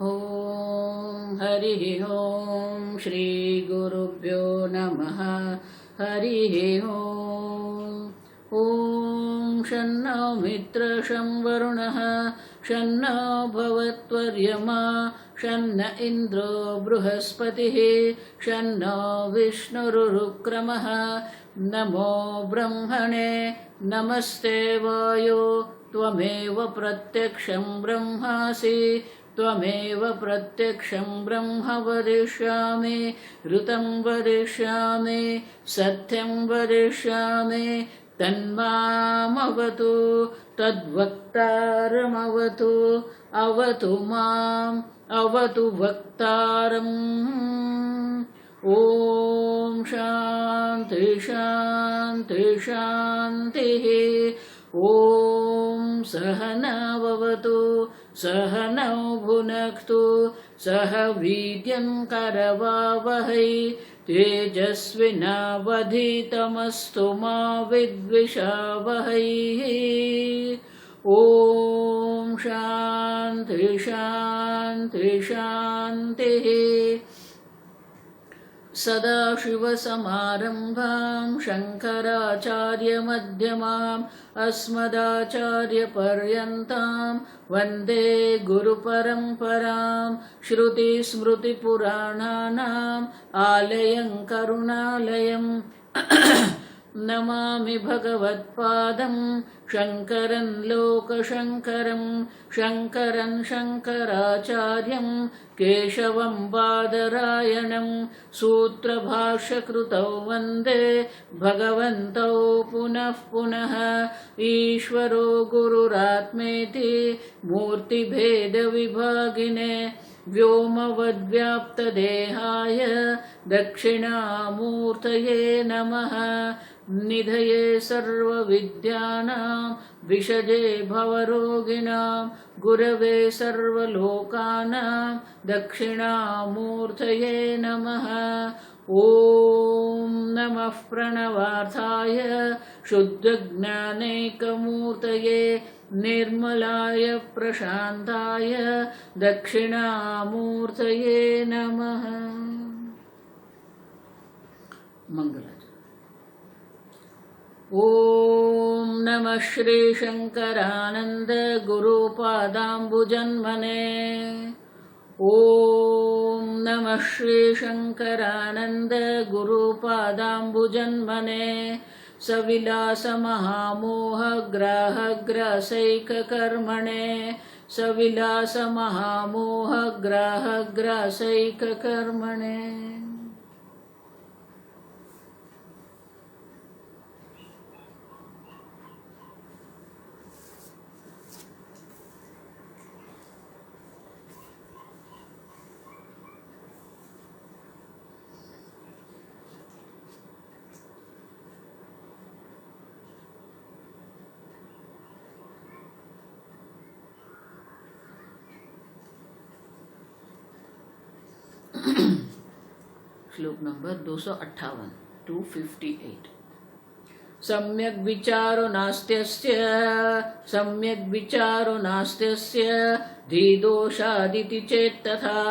ॐ हरिः ॐ श्री गुरुभ्यो नमः। हरिः ॐ। ॐ शन्नो मित्रः शं वरुणः शन्नो भवत्वर्यमा शन्न इन्द्रो बृहस्पतिः शन्नो विष्णुरुक्रमः। नमो ब्रह्मणे नमस्ते वायो त्वमेव प्रत्यक्षं ब्रह्मासि त्वमेव प्रत्यक्षं ब्रह्म वदिष्यामि ऋतं वदिष्यामि सत्यं वदिष्यामि तन्मामवतु तद्वक्तारमवतु अवतु माम् अवतु वक्तारम्। ॐ शान्ति शान्ति शान्तिः। ॐ सहनाववतु सहनौ भुनक्तु सह वीर्यं करवावहै तेजस्विनावधीतमस्तु मा विद्विषावहै। ॐ शान्ति शान्ति शान्तिः। सदाशिवसमारम्भां शङ्कराचार्यमध्यमाम् अस्मदाचार्यपर्यन्तां वन्दे गुरुपरम्परां। श्रुतिस्मृतिपुराणानाम् आलयं करुणालयं नमामि भगवत्पादं शङ्करं लोकशङ्करं शङ्करं शङ्कराचार्यं केशवं बादरायणं सूत्रभाष्यकृतौ वन्दे भगवन्तौ पुनः पुनः। ईश्वरो गुरुरात्मेति मूर्तिभेदविभागिने व्योमवद्व्याप्तदेहाय दक्षिणामूर्तये नमः। निधये सर्वविद्यानां विषजे भवरोगिणां गुरवे सर्वलोकानां दक्षिणामूर्तये नमः। ॐ नमः प्रणवार्थाय शुद्धज्ञानैकमूर्तये निर्मलाय प्रशान्ताय दक्षिणामूर्तये नमः। मंगलाचरण। ॐ नमः श्रीशङ्करानन्द गुरुपादाम्बुजन्मने। ॐ नमः श्रीशङ्करानन्द गुरुपादाम्बुजन्मने। सविलासमहामोहग्राहग्रासैककर्मणे सविलासमहामोहग्राहग्रासैककर्मणे। श्लोक नंबर 258 258। सम्यग् विचारो नास्त्यस्य धीदोषादिति चेत्तथा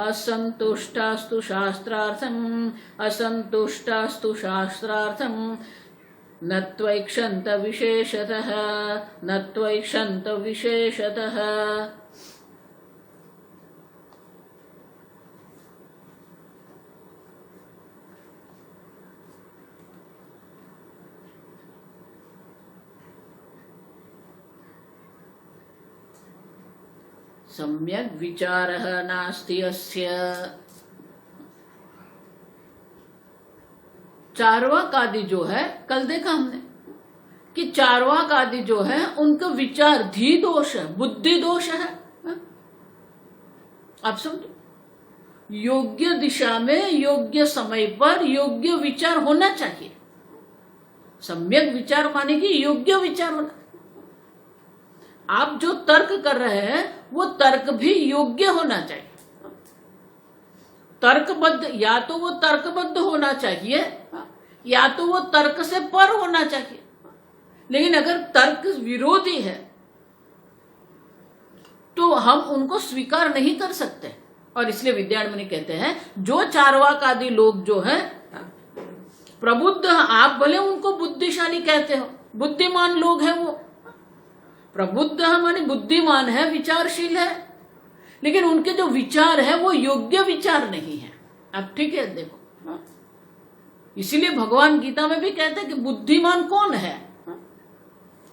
असन्तुष्टास्तु शास्त्रार्थं न त्वैक्षन्त विशेषतः। सम्यग् विचारः नास्ति अस्य। चार्वाक आदि जो है, कल देखा हमने कि चार्वाक आदि जो है उनका विचार धी दोष है, बुद्धि दोष है। आप समझो, योग्य दिशा में योग्य समय पर योग्य विचार होना चाहिए। सम्यक विचार माने कि योग्य विचार होना। आप जो तर्क कर रहे हैं वो तर्क भी योग्य होना चाहिए। तर्कबद्ध, या तो वो तर्कबद्ध होना चाहिए या तो वो तर्क से पर होना चाहिए। लेकिन अगर तर्क विरोधी है तो हम उनको स्वीकार नहीं कर सकते। और इसलिए विद्यारण्य कहते हैं जो चार्वाक आदि लोग जो है प्रबुद्ध, आप भले उनको बुद्धिशाली कहते हो, बुद्धिमान लोग हैं वो, प्रबुद्ध माने बुद्धिमान है, विचारशील है, लेकिन उनके जो विचार है वो योग्य विचार नहीं है। अब ठीक है, देखो इसीलिए भगवान गीता में भी कहते हैं कि बुद्धिमान कौन है?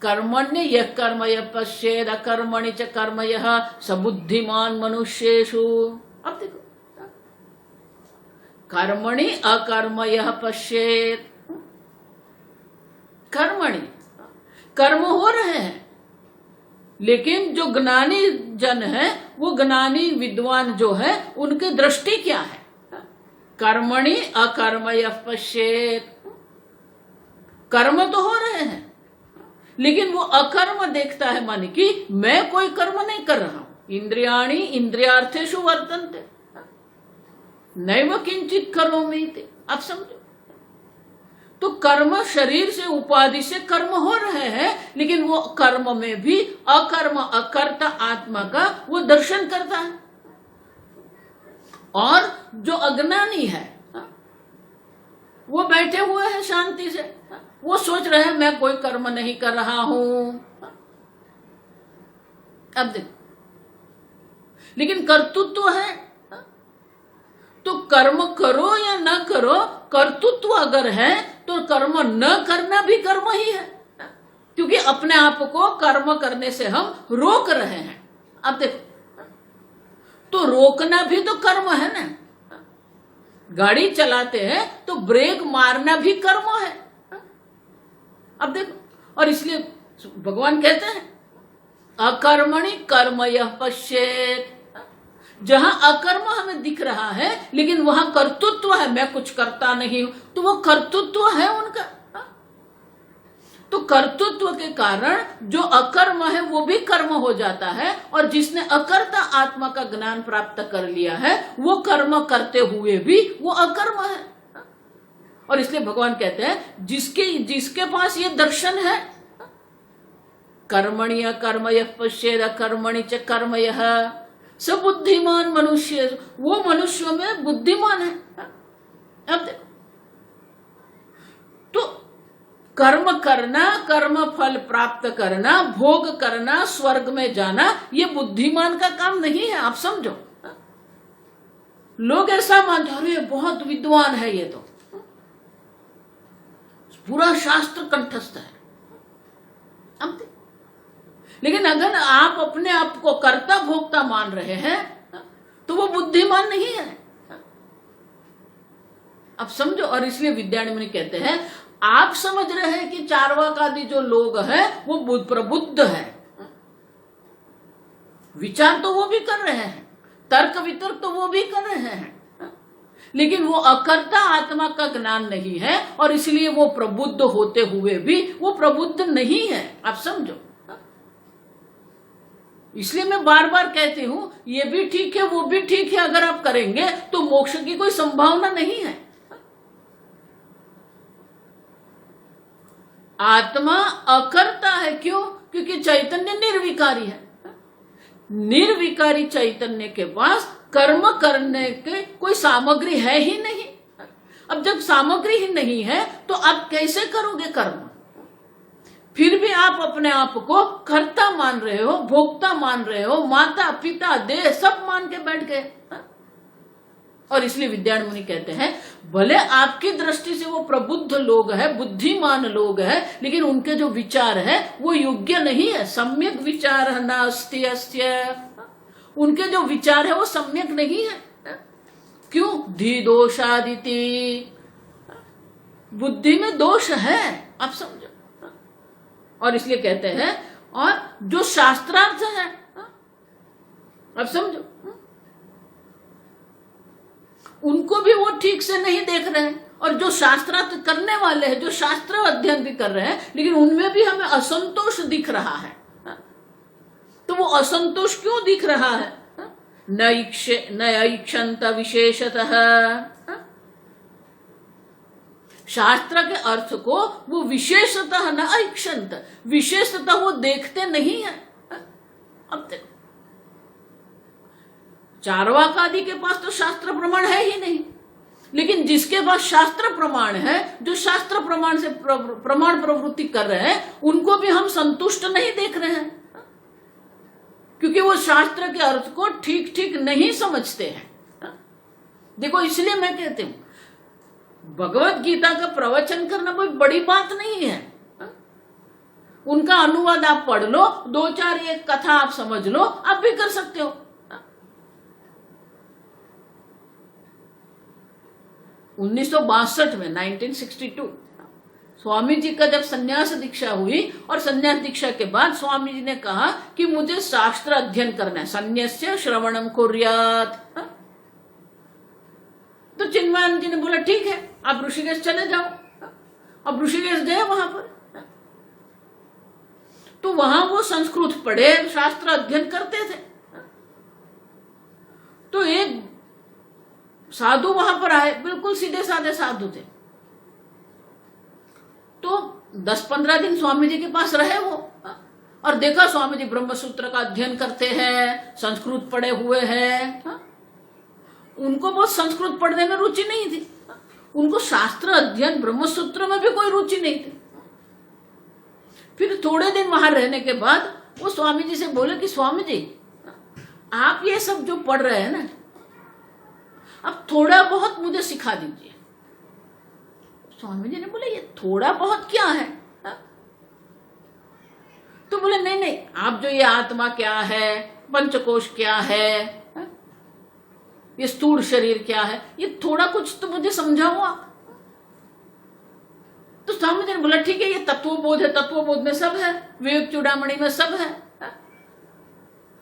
कर्मण्य यः कर्म यः पश्येद अकर्मणि च कर्म यः स बुद्धिमान मनुष्येषु। अब देखो, कर्मणि अकर्म यः पश्येद, कर्मणि कर्म हो रहे हैं, लेकिन जो ज्ञानी जन है, वो ज्ञानी विद्वान जो है, उनकी दृष्टि क्या है? कर्मणि अकर्म यः पश्येत, कर्म तो हो रहे हैं, लेकिन वो अकर्म देखता है, माने कि मैं कोई कर्म नहीं कर रहा हूं। इंद्रियाणि इंद्रियार्थेषु वर्तन्ते नैव किंचित करोमि इति। आप समझो, तो कर्म शरीर से उपाधि से कर्म हो रहे हैं, लेकिन वो कर्म में भी अकर्म अकर्ता आत्मा का वो दर्शन करता है। और जो अज्ञानी है वो बैठे हुए हैं शांति से, वो सोच रहे हैं मैं कोई कर्म नहीं कर रहा हूं। अब देखो, लेकिन कर्तृत्व है, तो कर्म करो या न करो, कर्तृत्व अगर है तो कर्म न करना भी कर्म ही है, क्योंकि अपने आप को कर्म करने से हम रोक रहे हैं। अब देखो, तो रोकना भी तो कर्म है ना। गाड़ी चलाते हैं तो ब्रेक मारना भी कर्म है। अब देखो, और इसलिए भगवान कहते हैं अकर्मणि कर्म यः पश्येत। जहां अकर्म हमें दिख रहा है, लेकिन वहां कर्तृत्व है, मैं कुछ करता नहीं हूं, तो वो कर्तृत्व है उनका। तो कर्तृत्व के कारण जो अकर्म है वो भी कर्म हो जाता है, और जिसने अकर्ता आत्मा का ज्ञान प्राप्त कर लिया है वो कर्म करते हुए भी वो अकर्म है। और इसलिए भगवान कहते हैं जिसके पास ये दर्शन है, कर्मणि कर्म यः पश्येद अकर्मणि च कर्म यः स बुद्धिमान मनुष्य, वो मनुष्य में बुद्धिमान है। अब देखो, तो कर्म करना, कर्म फल प्राप्त करना, भोग करना, स्वर्ग में जाना, ये बुद्धिमान का काम नहीं है। आप समझो, लोग ऐसा मानते हैं अरे बहुत विद्वान है, ये तो पूरा शास्त्र कंठस्थ है। अब लेकिन अगर आप अपने आप को कर्ता भोक्ता मान रहे हैं तो वो बुद्धिमान नहीं है। अब समझो, और इसलिए विद्यारण्य कहते हैं आप समझ रहे हैं कि चार्वाक आदि जो लोग हैं वो प्रबुद्ध है, विचार तो वो भी कर रहे हैं, तर्क वितर्क तो वो भी कर रहे हैं, लेकिन वो अकर्ता आत्मा का ज्ञान नहीं है, और इसलिए वो प्रबुद्ध होते हुए भी वो प्रबुद्ध नहीं है। आप समझो, इसलिए मैं बार बार कहती हूं ये भी ठीक है वो भी ठीक है, अगर आप करेंगे तो मोक्ष की कोई संभावना नहीं है। आत्मा अकर्ता है, क्यों? क्योंकि चैतन्य निर्विकारी है। निर्विकारी चैतन्य के पास कर्म करने के कोई सामग्री है ही नहीं। अब जब सामग्री ही नहीं है तो आप कैसे करोगे कर्म? फिर भी आप अपने आप को कर्ता मान रहे हो, भोक्ता मान रहे हो, माता पिता देह सब मान के बैठ गए। और इसलिए विद्यारण्य कहते हैं भले आपकी दृष्टि से वो प्रबुद्ध लोग हैं, बुद्धिमान लोग हैं, लेकिन उनके जो विचार है वो योग्य नहीं है। सम्यक विचार नास्ति अस्त्य, उनके जो विचार है वो सम्यक नहीं है। क्यों? धी दोषादिति, बुद्धि में दोष है। आप समझो, और इसलिए कहते हैं और जो शास्त्रार्थ है, अब समझो, उनको भी वो ठीक से नहीं देख रहे हैं, और जो शास्त्रार्थ करने वाले हैं, जो शास्त्र अध्ययन भी कर रहे हैं, लेकिन उनमें भी हमें असंतोष दिख रहा है। तो वो असंतोष क्यों दिख रहा है? न ऐक्षंत विशेषतः, शास्त्र के अर्थ को वो विशेषतः न ऐक्षंत, विशेषतः वो देखते नहीं है। अब देखो, चार्वाक आदि के पास तो शास्त्र प्रमाण है ही नहीं, लेकिन जिसके पास शास्त्र प्रमाण है, जो शास्त्र प्रमाण से प्रमाण प्रवृत्ति कर रहे हैं, उनको भी हम संतुष्ट नहीं देख रहे हैं, क्योंकि वो शास्त्र के अर्थ को ठीक ठीक नहीं समझते हैं। देखो, इसलिए मैं कहती हूं भगवत गीता का प्रवचन करना कोई बड़ी बात नहीं है। उनका अनुवाद आप पढ़ लो, 2-4 एक कथा आप समझ लो, आप भी कर सकते हो। 1962 में 1962 स्वामी जी का जब संन्यास दीक्षा हुई, और संन्यास दीक्षा के बाद स्वामी जी ने कहा कि मुझे शास्त्र अध्ययन करना है, संन्यास्य श्रवणम कुर्यात्। तो चिन्मयानंद जी ने बोला ठीक है, आप ऋषिकेश चले जाओ। अब ऋषिकेश गए वहां पर, तो वहां वो संस्कृत पढ़े, शास्त्र अध्ययन करते थे। तो एक साधु वहां पर आए, बिल्कुल सीधे साधे साधु थे। तो 10-15 दिन स्वामी जी के पास रहे वो, और देखा स्वामी जी ब्रह्मसूत्र का अध्ययन करते हैं, संस्कृत पढ़े हुए हैं। उनको बहुत संस्कृत पढ़ने में रुचि नहीं थी, उनको शास्त्र अध्ययन ब्रह्मसूत्र में भी कोई रुचि नहीं थी। फिर थोड़े दिन वहां रहने के बाद वो स्वामी जी से बोले कि स्वामी जी, आप ये सब जो पढ़ रहे हैं ना, अब थोड़ा बहुत मुझे सिखा दीजिए। स्वामी जी ने बोले ये थोड़ा बहुत क्या है? तो बोले नहीं नहीं, आप जो ये आत्मा क्या है, पंचकोश क्या है, ये स्थूल शरीर क्या है, ये थोड़ा कुछ तो मुझे समझाओ आप। तो स्वामी जी ने बोला ठीक है, ये तत्वबोध है, तत्वबोध में सब है, विवेक चूड़ामणि में सब है।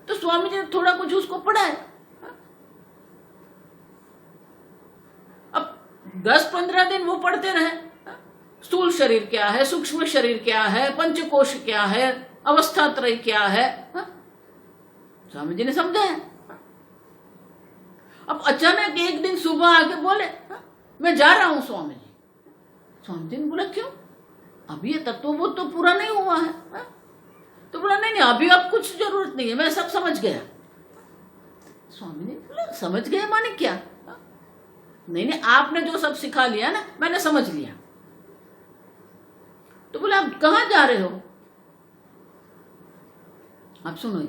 तो स्वामी जी ने थोड़ा कुछ उसको पढ़ा है। अब 10-15 दिन वो पढ़ते रहे, स्थूल शरीर क्या है, सूक्ष्म शरीर क्या है, पंचकोश क्या है, अवस्था त्रय क्या है, स्वामी जी ने समझा है। अब अचानक एक दिन सुबह आके बोले मैं जा रहा हूं स्वामी जी। स्वामी जी ने बोला क्यों? अभी ये तत्वबोध तो पूरा नहीं हुआ है। तो बोला नहीं नहीं, अभी अब कुछ जरूरत नहीं है, मैं सब समझ गया। स्वामी ने बोला समझ गए माने क्या? नहीं नहीं, आपने जो सब सिखा लिया ना, मैंने समझ लिया। तो बोला आप कहां जा रहे हो? आप सुनो।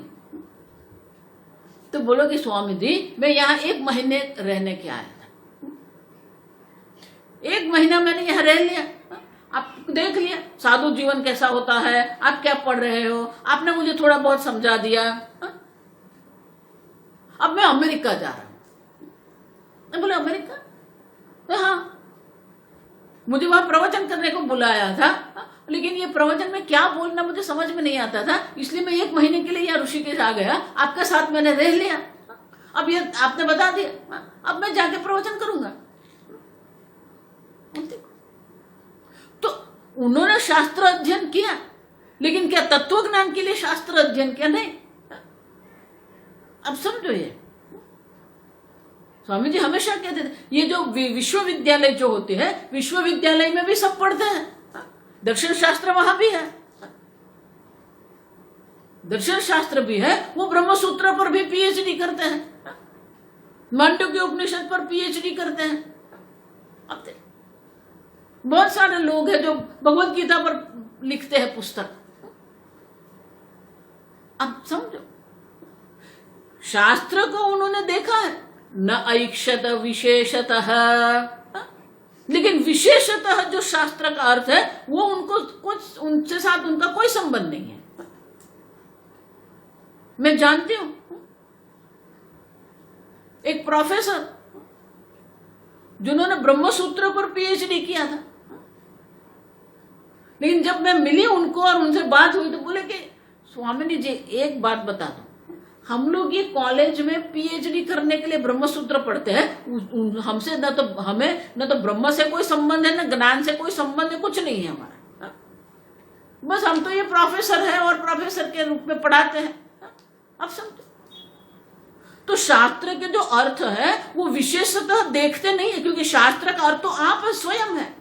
तो बोलो कि स्वामी जी मैं यहाँ 1 महीने रहने के आया था, 1 महीना मैंने यहाँ रह लिया, आप देख लिया साधु जीवन कैसा होता है, आप क्या पढ़ रहे हो, आपने मुझे थोड़ा बहुत समझा दिया। अब मैं अमेरिका जा रहा हूं। बोले अमेरिका? तो हाँ, मुझे वहां प्रवचन करने को बुलाया था, लेकिन ये प्रवचन में क्या बोलना मुझे समझ में नहीं आता था, इसलिए मैं 1 महीने के लिए यहाँ ऋषिकेश आ गया, आपके साथ मैंने रह लिया। अब ये आपने बता दिया, अब मैं जाके प्रवचन करूंगा। तो उन्होंने शास्त्र अध्ययन किया, लेकिन क्या तत्व ज्ञान के लिए शास्त्र अध्ययन किया? नहीं। अब समझो, ये स्वामी जी हमेशा कहते थे, ये जो विश्वविद्यालय जो होते हैं, विश्वविद्यालय में भी सब पढ़ते हैं, दर्शन शास्त्र वहां भी है, दर्शन शास्त्र भी है, वो ब्रह्मसूत्र पर भी पीएचडी करते हैं, मांडुक्य उपनिषद पर पीएचडी करते हैं। अब बहुत सारे लोग हैं जो भगवत गीता पर लिखते हैं पुस्तक। अब समझो, शास्त्र को उन्होंने देखा है, न ऐक्षत विशेषतः, लेकिन विशेषतः जो शास्त्र का अर्थ है वो उनको कुछ, उनसे साथ उनका कोई संबंध नहीं है। मैं जानती हूं एक प्रोफेसर जिन्होंने ब्रह्मसूत्र पर पीएचडी किया था, लेकिन जब मैं मिली उनको और उनसे बात हुई तो बोले कि स्वामी जी एक बात बता दो, हम लोग ये कॉलेज में पीएचडी करने के लिए ब्रह्मसूत्र पढ़ते हैं, हमसे न तो हमें न तो ब्रह्म से कोई संबंध है, न ज्ञान से कोई संबंध है, कुछ नहीं है हमारा, बस हम तो ये प्रोफेसर है और प्रोफेसर के रूप में पढ़ाते हैं। अब समझो, तो शास्त्र के जो अर्थ है वो विशेषतः देखते नहीं है, क्योंकि शास्त्र का अर्थ तो आप स्वयं है।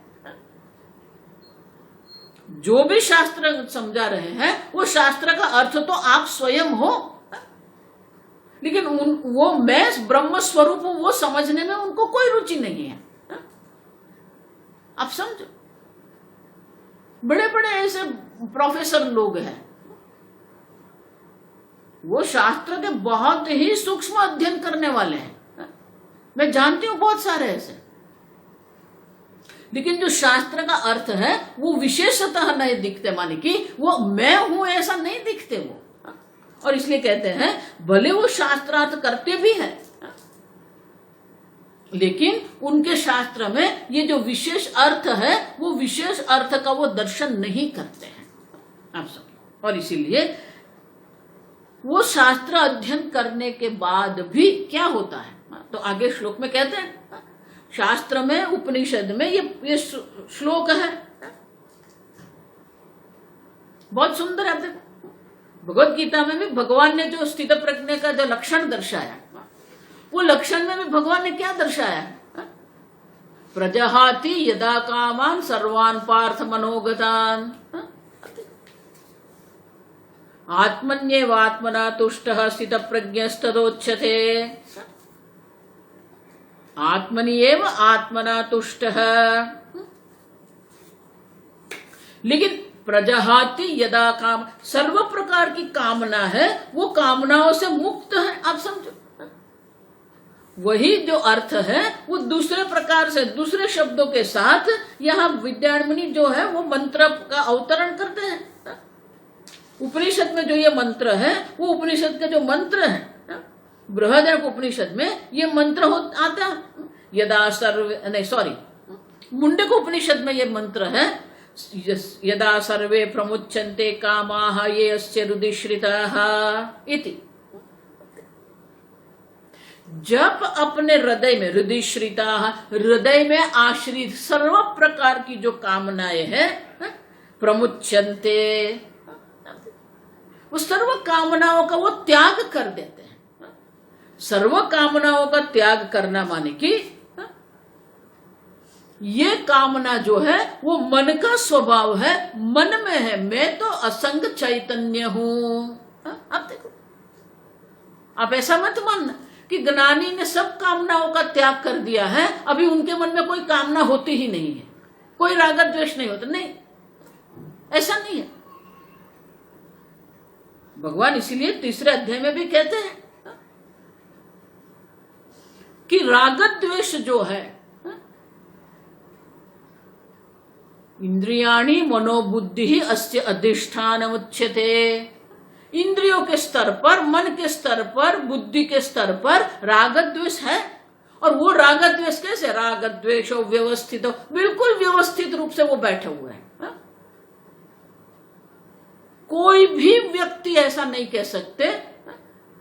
जो भी शास्त्र समझा रहे हैं वो शास्त्र का अर्थ तो आप स्वयं हो, लेकिन वो मैं ब्रह्म स्वरूप हूं वो समझने में उनको कोई रुचि नहीं है। आप समझो, बड़े बड़े ऐसे प्रोफेसर लोग हैं, वो शास्त्र के बहुत ही सूक्ष्म अध्ययन करने वाले हैं, मैं जानती हूं बहुत सारे ऐसे, लेकिन जो शास्त्र का अर्थ है वो विशेषतः नहीं दिखते, माने कि वो मैं हूं ऐसा नहीं दिखते वो। और इसलिए कहते हैं भले वो शास्त्रार्थ करते भी हैं, लेकिन उनके शास्त्र में ये जो विशेष अर्थ है वो विशेष अर्थ का वो दर्शन नहीं करते हैं, आप सब। और इसीलिए वो शास्त्र अध्ययन करने के बाद भी क्या होता है, तो आगे श्लोक में कहते हैं, शास्त्र में उपनिषद में ये श्लोक है बहुत सुंदर है। देखो भगवत गीता में भी भगवान ने जो स्थित प्रज्ञ का जो लक्षण दर्शाया, वो लक्षण में भी भगवान ने क्या दर्शाया, प्रजहाति यदा कामान सर्वान पार्थ मनोगतान, आत्मन्येवात्मना तुष्टः स्थित प्रज्ञस्तदोच्यते, आत्मन्येव आत्मना तुष्टः। लेकिन प्रजहाति यदा काम, सर्व प्रकार की कामना है वो कामनाओं से मुक्त है, आप समझो। वही जो अर्थ है वो दूसरे प्रकार से दूसरे शब्दों के साथ यहाँ विद्यारण्य जो है वो मंत्र का अवतरण करते हैं। उपनिषद में जो ये मंत्र है वो उपनिषद के जो मंत्र है, बृहदारण्यक उपनिषद में ये मंत्र आता है, यदा सर्वे नहीं सॉरी मुंडक उपनिषद में ये मंत्र है, यदा सर्वे प्रमुच्यन्ते कामाः ये अस्य हृदिश्रिताः इति। जब अपने हृदय में हृदिश्रिताः, हृदय में आश्रित सर्व प्रकार की जो कामनाएं हैं, प्रमुच्यन्ते, वो सर्व कामनाओं का वो त्याग कर देते हैं। सर्व कामनाओं का त्याग करना माने कि ये कामना जो है वो मन का स्वभाव है, मन में है, मैं तो असंग चैतन्य हूं। आप देखो, आप ऐसा मत मानना कि ज्ञानी ने सब कामनाओं का त्याग कर दिया है, अभी उनके मन में कोई कामना होती ही नहीं है, कोई राग द्वेष नहीं होता, नहीं, ऐसा नहीं है। भगवान इसीलिए तीसरे अध्याय में भी कहते हैं कि राग द्वेष जो है, इंद्रियाणि मनोबुद्धि अस्य अधिष्ठान उच्यते, इंद्रियों के स्तर पर, मन के स्तर पर, बुद्धि के स्तर पर राग द्वेष है। और वो राग द्वेष कैसे, राग द्वेष व्यवस्थित, बिल्कुल व्यवस्थित रूप से वो बैठे हुए हैं। कोई भी व्यक्ति ऐसा नहीं कह सकते,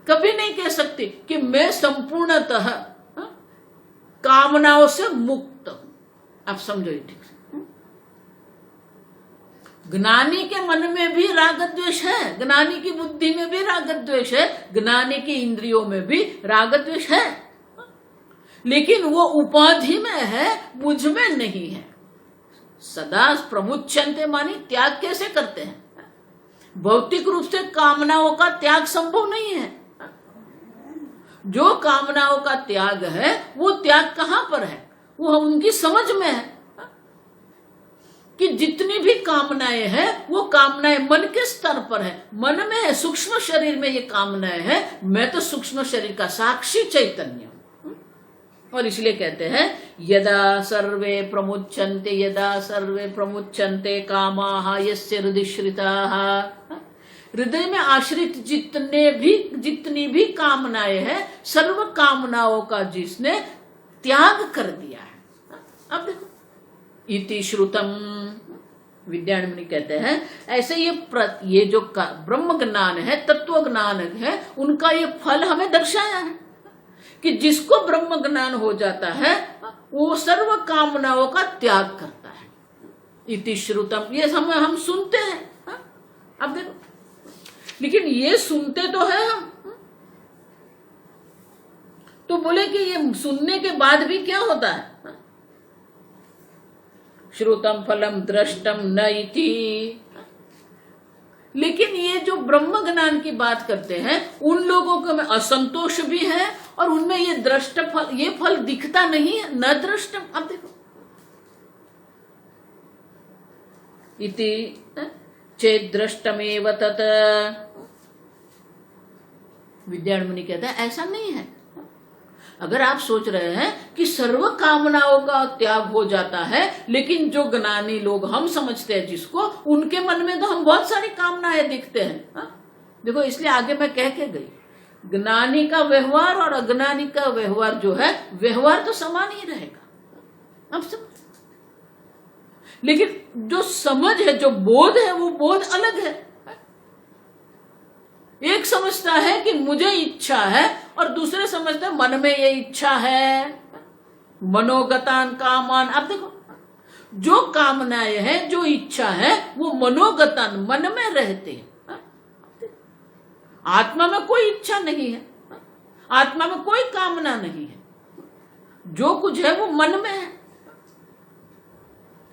कभी नहीं कह सकती कि मैं संपूर्णतः कामनाओं से मुक्त हूं। आप समझो ठीक से, ज्ञानी के मन में भी राग द्वेष है, ज्ञानी की बुद्धि में भी राग द्वेष है, ज्ञानी की इंद्रियों में भी राग द्वेष है, लेकिन वो उपाधि में है, मुझ में नहीं है। सदा प्रमुच्यन्ते मानी त्याग कैसे करते हैं, भौतिक रूप से कामनाओं का त्याग संभव नहीं है। जो कामनाओं का त्याग है वो त्याग कहां पर है, वो उनकी समझ में है कि जितनी भी कामनाएं हैं वो कामनाएं मन के स्तर पर है, मन में है, सूक्ष्म शरीर में ये कामनाएं हैं, मैं तो सूक्ष्म शरीर का साक्षी चैतन्य हूं। और इसलिए कहते हैं यदा सर्वे प्रमुच्यन्ते, यदा सर्वे प्रमुच्यन्ते कामाः यस्य हृदिश्रिताः, हृदय में आश्रित जितनी भी कामनाएं हैं, सर्व कामनाओं का जिसने त्याग कर दिया है। अब देखो, इति श्रुतम, विद्यारण्य कहते हैं ऐसे ये जो ब्रह्म ज्ञान है, तत्व ज्ञान है, उनका ये फल हमें दर्शाया है कि जिसको ब्रह्म ज्ञान हो जाता है वो सर्व कामनाओं का त्याग करता है। इति श्रुतम, ये हम सुनते हैं। अब देखो, लेकिन ये सुनते तो है हम, तो बोले कि ये सुनने के बाद भी क्या होता है, श्रुतम फलम दृष्टम न इति। लेकिन ये जो ब्रह्म ज्ञान की बात करते हैं उन लोगों को में असंतोष भी है और उनमें ये दृष्ट फल, ये फल दिखता नहीं है, न दृष्ट। अब देखो, इति चेत दृष्टमेव तत्, विद्यारण्य मुनि कहता है ऐसा नहीं है। अगर आप सोच रहे हैं कि सर्व कामनाओं का त्याग हो जाता है, लेकिन जो ज्ञानी लोग हम समझते हैं जिसको, उनके मन में तो हम बहुत सारी कामनाएं देखते हैं। हा? देखो, इसलिए आगे मैं कह के गई, ज्ञानी का व्यवहार और अज्ञानी का व्यवहार जो है, व्यवहार तो समान ही रहेगा। अब सब, लेकिन जो समझ है, जो बोध है, वो बोध अलग है। एक समझता है कि मुझे इच्छा है और दूसरे समझते हैं मन में ये इच्छा है, मनोगतान कामान। आप देखो, जो कामनाएं हैं, जो इच्छा है, वो मनोगतान, मन में रहते हैं। आत्मा में कोई इच्छा नहीं है, आत्मा में कोई कामना नहीं है, जो कुछ है वो मन में है।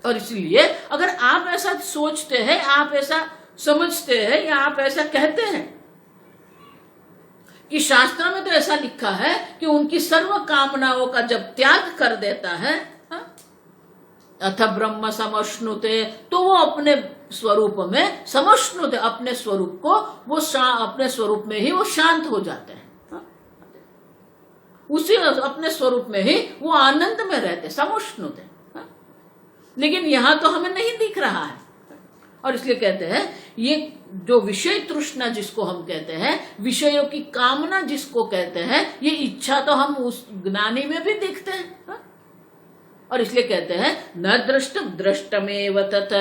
और इसलिए अगर आप ऐसा सोचते हैं, आप ऐसा समझते हैं या आप ऐसा कहते हैं कि शास्त्र में तो ऐसा लिखा है कि उनकी सर्व कामनाओं का जब त्याग कर देता है, अथ ब्रह्म समश्नुते, तो वो अपने स्वरूप में समश्नुते, अपने स्वरूप को वो अपने स्वरूप में ही वो शांत हो जाते हैं, उसी अपने स्वरूप में ही वो आनंद में रहते, समश्नुते। लेकिन यहां तो हमें नहीं दिख रहा है, और इसलिए कहते हैं ये जो विषय तृष्णा जिसको हम कहते हैं, विषयों की कामना जिसको कहते हैं, ये इच्छा तो हम उस ज्ञानी में भी देखते हैं। और इसलिए कहते हैं न दृष्ट दृष्टमेव तत्।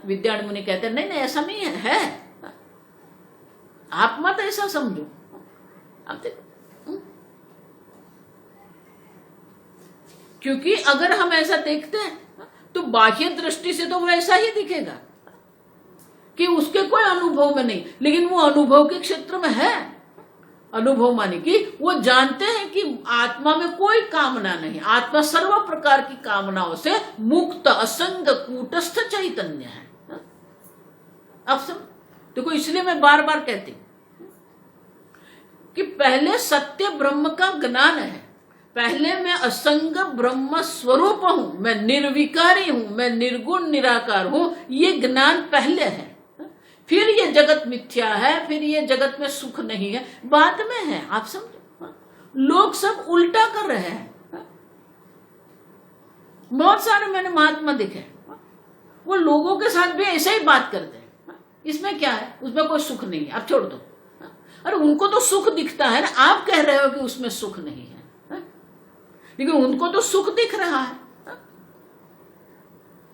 विद्यारण्य मुनि कहते हैं नहीं नहीं, ऐसा नहीं है, आप मत ऐसा समझो। आप देखो, क्योंकि अगर हम ऐसा देखते हैं तो बाह्य दृष्टि से तो वैसा ही दिखेगा कि उसके कोई अनुभव में नहीं, लेकिन वो अनुभव के क्षेत्र में है। अनुभव माने कि वो जानते हैं कि आत्मा में कोई कामना नहीं, आत्मा सर्व प्रकार की कामनाओं से मुक्त, असंग, कूटस्थ चैतन्य है। अब सब देखो, इसलिए मैं बार बार कहती कि पहले सत्य ब्रह्म का ज्ञान है, पहले मैं असंग ब्रह्म स्वरूप हूं, मैं निर्विकारी हूं, मैं निर्गुण निराकार हूं, ये ज्ञान पहले है। फिर ये जगत मिथ्या है, फिर ये जगत में सुख नहीं है, बाद में है। आप समझो, लोग सब उल्टा कर रहे हैं। बहुत सारे मैंने महात्मा देखे, वो लोगों के साथ भी ऐसे ही बात करते हैं, इसमें क्या है, उसमें कोई सुख नहीं है, आप छोड़ दो। अरे उनको तो सुख दिखता है ना, आप कह रहे हो कि उसमें सुख नहीं है, लेकिन उनको तो सुख दिख रहा है।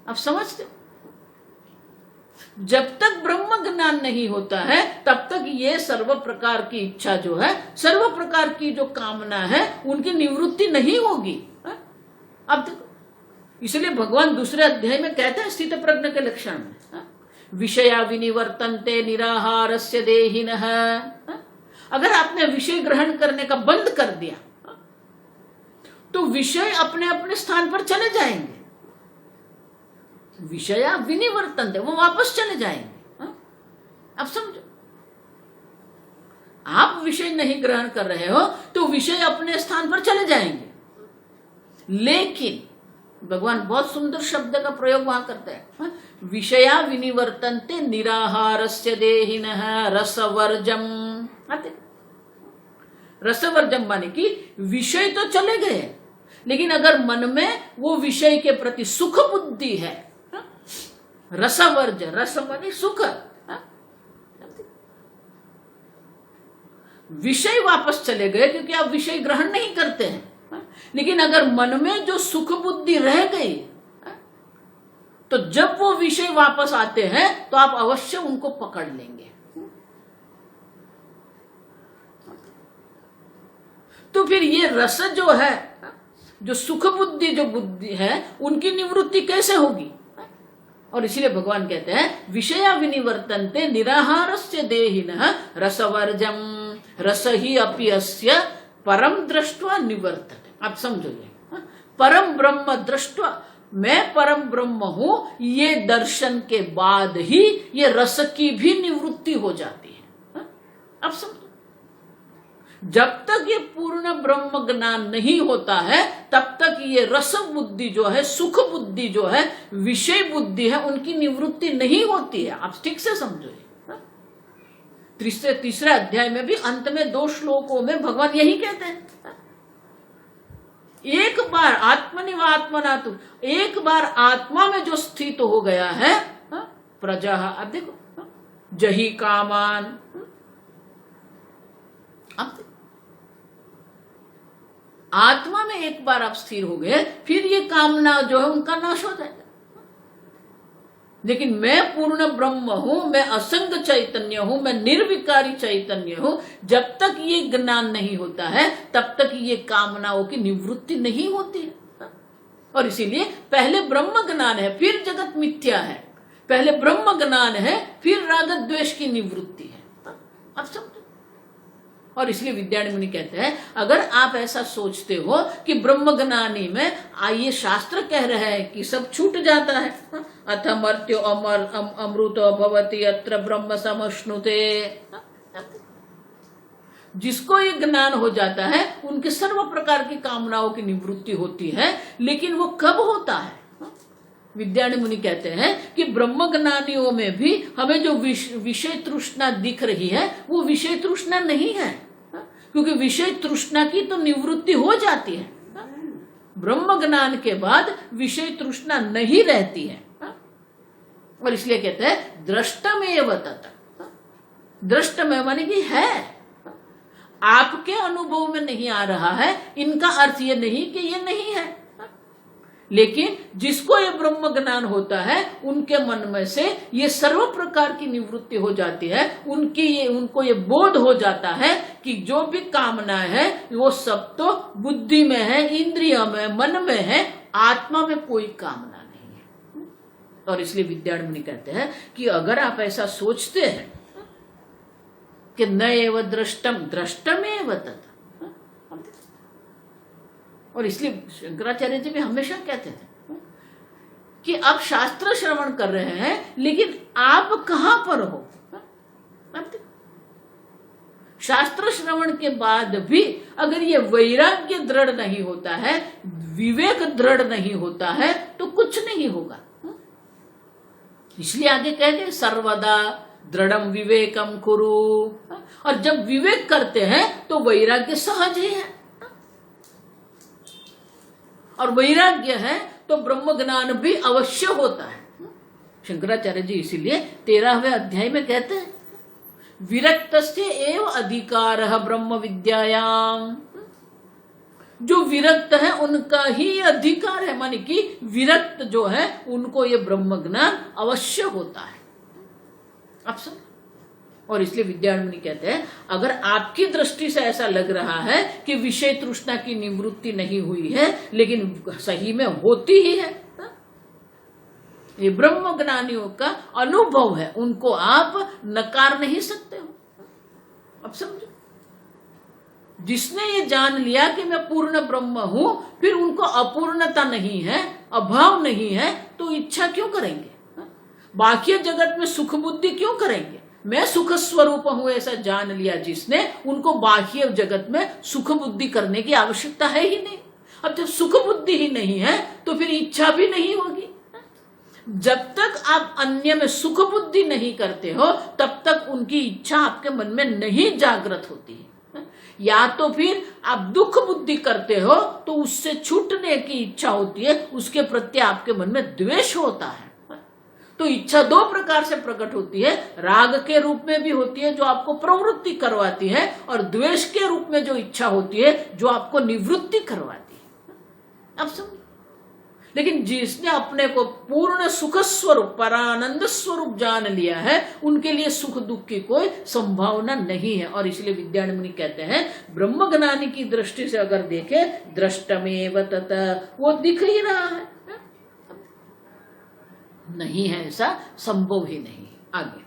आप समझते हो, जब तक ब्रह्म ज्ञान नहीं होता है तब तक ये सर्व प्रकार की इच्छा जो है, सर्व प्रकार की जो कामना है, उनकी निवृत्ति नहीं होगी। अब देखो, इसलिए भगवान दूसरे अध्याय में कहते हैं स्थित प्रज्ञ के लक्षण में, विषया विनिवर्तन्ते निराहारस्य देहिनः। अगर आपने विषय ग्रहण करने का बंद कर दिया तो विषय अपने अपने स्थान पर चले जाएंगे। विषया विनिवर्तन्ते, वो वापस चले जाएंगे। अब समझो, आप विषय नहीं ग्रहण कर रहे हो तो विषय अपने स्थान पर चले जाएंगे। लेकिन भगवान बहुत सुंदर शब्द का प्रयोग वहां करते हैं, विषया विनिवर्तन्ते निराहारस्य देहिनः रसवर्जम। रसवर्जम माने कि विषय तो चले गए, लेकिन अगर मन में वो विषय के प्रति सुख बुद्धि है, रसवर्ज, रस माने सुख, विषय वापस चले गए क्योंकि आप विषय ग्रहण नहीं करते हैं। लेकिन अगर मन में जो सुख बुद्धि रह गई तो जब वो विषय वापस आते हैं तो आप अवश्य उनको पकड़ लेंगे। तो फिर ये रस जो है, जो सुख बुद्धि जो बुद्धि है, उनकी निवृत्ति कैसे होगी? और इसलिए भगवान कहते हैं विषया विनिवर्तन्ते निराहारस्य देहिनः रसवर्जम रस ही अपि अस्य परम दृष्ट्वा निवर्तते। आप समझो, ये परम ब्रह्म दृष्ट्वा, मैं परम ब्रह्म हूं, ये दर्शन के बाद ही ये रस की भी निवृत्ति हो जाती है। अब समझो, जब तक ये पूर्ण ब्रह्म ज्ञान नहीं होता है तब तक ये रस बुद्धि जो है, सुख बुद्धि जो है, विषय बुद्धि है, उनकी निवृत्ति नहीं होती है। आप ठीक से समझो। तीसरे अध्याय में भी अंत में 2 श्लोकों में भगवान यही कहते हैं, एक बार आत्मनिव आत्मना तु, एक बार आत्मा में जो स्थित हो गया है, प्रजा, अब देखो, जही कामान, अब आत्मा में एक बार आप स्थिर हो गए, फिर ये कामना जो है उनका नाश हो जाएगा। लेकिन मैं पूर्ण ब्रह्म हूं, मैं असंग चैतन्य हूं, मैं निर्विकारी चैतन्य हूं, जब तक ये ज्ञान नहीं होता है तब तक ये कामनाओं की निवृत्ति नहीं होती है। और इसीलिए पहले ब्रह्म ज्ञान है, फिर जगत मिथ्या है। पहले ब्रह्म ज्ञान है, फिर राग द्वेष की निवृत्ति है। अब समझो। और इसलिए विद्यारण्य मुनि कहते हैं, अगर आप ऐसा सोचते हो कि ब्रह्म ज्ञानी में ये शास्त्र कह रहे हैं कि सब छूट जाता है, अथ मर्त्यो अमृतो भवति अत्र ब्रह्म समश्नुते, जिसको ये ज्ञान हो जाता है उनके सर्व प्रकार की कामनाओं की निवृत्ति होती है। लेकिन वो कब होता है? विद्यारण्य मुनि कहते हैं कि ब्रह्म ज्ञानियों में भी हमें जो विषय तृष्णा दिख रही है वो विषय तृष्णा नहीं है, क्योंकि विषय तृष्णा की तो निवृत्ति हो जाती है। ब्रह्म ज्ञान के बाद विषय तृष्णा नहीं रहती है। और इसलिए कहते हैं दृष्टमेव तत्, दृष्टमेव माने कि है, आपके अनुभव में नहीं आ रहा है, इनका अर्थ ये नहीं कि ये नहीं है। लेकिन जिसको ये ब्रह्म ज्ञान होता है उनके मन में से ये सर्व प्रकार की निवृत्ति हो जाती है। उनको ये बोध हो जाता है कि जो भी कामना है वो सब तो बुद्धि में है, इंद्रिय में, मन में है, आत्मा में कोई कामना नहीं है। और इसलिए विद्यारण्य मुनि कहते हैं कि अगर आप ऐसा सोचते हैं कि न एव दृष्टम दृष्टमेव तत्, और इसलिए शंकराचार्य जी भी हमेशा कहते थे कि आप शास्त्र श्रवण कर रहे हैं लेकिन आप कहां पर हो? शास्त्र श्रवण के बाद भी अगर ये वैराग्य दृढ़ नहीं होता है, विवेक दृढ़ नहीं होता है, तो कुछ नहीं होगा। इसलिए आगे कह गए सर्वदा दृढ़म विवेकम कुरु, और जब विवेक करते हैं तो वैराग्य सहज ही है। और वैराग्य है तो ब्रह्म ज्ञान भी अवश्य होता है। शंकराचार्य जी इसीलिए 13वें अध्याय में कहते हैं विरक्तस्य एव अधिकारः ब्रह्म विद्यायाम, जो विरक्त है उनका ही अधिकार है, माने कि विरक्त जो है उनको ये ब्रह्म ज्ञान अवश्य होता है। अब सुन, और इसलिए विद्यारण्य मुनि कहते हैं अगर आपकी दृष्टि से ऐसा लग रहा है कि विषय तृष्णा की निवृत्ति नहीं हुई है, लेकिन सही में होती ही है, ये ब्रह्म ज्ञानियों का अनुभव है, उनको आप नकार नहीं सकते हो। अब समझो, जिसने ये जान लिया कि मैं पूर्ण ब्रह्म हूं, फिर उनको अपूर्णता नहीं है, अभाव नहीं है, तो इच्छा क्यों करेंगे? बाकी जगत में सुख बुद्धि क्यों करेंगे? मैं सुख स्वरूप हूं ऐसा जान लिया जिसने, उनको बाह्य जगत में सुख बुद्धि करने की आवश्यकता है ही नहीं। अब जब सुख बुद्धि ही नहीं है तो फिर इच्छा भी नहीं होगी। जब तक आप अन्य में सुख बुद्धि नहीं करते हो तब तक उनकी इच्छा आपके मन में नहीं जागृत होती है। या तो फिर आप दुख बुद्धि करते हो तो उससे छूटने की इच्छा होती है, उसके प्रति आपके मन में द्वेष होता है। तो इच्छा 2 प्रकार से प्रकट होती है, राग के रूप में भी होती है जो आपको प्रवृत्ति करवाती है, और द्वेष के रूप में जो इच्छा होती है जो आपको निवृत्ति करवाती है। अब समझ, लेकिन जिसने अपने को पूर्ण सुख स्वरूप, परानंद स्वरूप जान लिया है, उनके लिए सुख दुख की कोई संभावना नहीं है। और इसलिए विद्यारण्य मुनि कहते हैं ब्रह्म ज्ञानी की दृष्टि से अगर देखे दृष्टमेव तत्, वो दिख ही रहा है, नहीं है ऐसा संभव ही नहीं। आगे